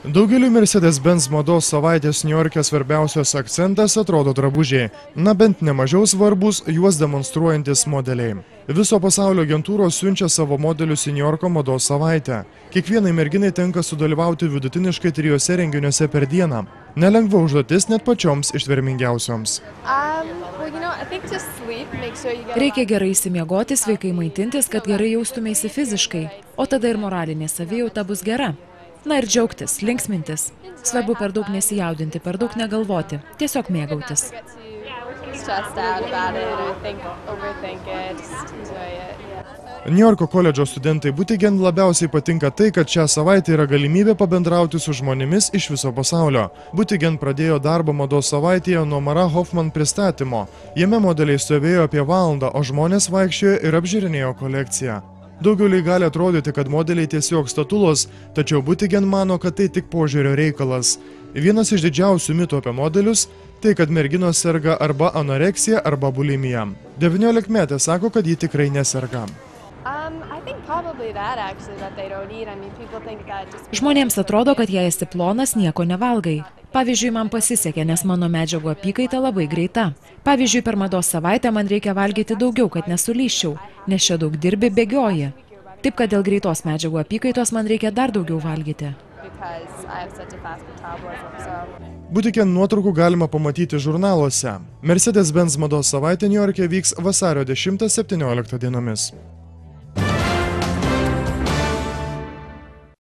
Daugeliu Mercedes-Benz mados savaitės Niujorke svarbiausias akcentas atrodo drabužiai, na bent nemažiau svarbus juos demonstruojantis modeliai. Viso pasaulio agentūros siunčia savo modelius į Niujorko mados savaitę. Kiekvienai merginai tenka sudalyvauti vidutiniškai 3 renginiuose per dieną. Nelengva užduotis net pačioms ištvermingiausioms. Reikia gerai išsimiegoti, sveikai maitintis, kad gerai jaustumėsi fiziškai, o tada ir moralinė savijauta bus gera. Na ir džiaugtis, linksmintis. Svarbu per daug nesijaudinti, per daug negalvoti, tiesiog mėgautis. Niujorko koledžo studentai Butigen labiausiai patinka tai, kad šią savaitę yra galimybė pabendrauti su žmonėmis iš viso pasaulio. Butigen pradėjo darbą mados savaitėje nuo Mara Hoffman pristatymo. Jame modeliai stovėjo apie valandą, o žmonės vaikščiojo ir apžiūrinėjo kolekciją. Daugeliui gali atrodyti, kad modeliai tiesiog statulos, tačiau Butigen mano, kad tai tik požiūrio reikalas. Vienas iš didžiausių mitų apie modelius – tai, kad merginos serga arba anoreksija, arba bulimija. 19-metė sako, kad ji tikrai neserga. Žmonėms atrodo, kad jei esi plonas, nieko nevalgai. Pavyzdžiui, man pasisekė, nes mano medžiagų apykaita labai greita. Pavyzdžiui, per mados savaitę man reikia valgyti daugiau, kad nesulyščiau, nes čia daug dirbi, bėgioji. Taip, kad dėl greitos medžiagų apykaitos man reikia dar daugiau valgyti. Butigen nuotraukų galima pamatyti žurnaluose. Mercedes-Benz mados savaitė Niujorke vyks vasario 10–17 dienomis.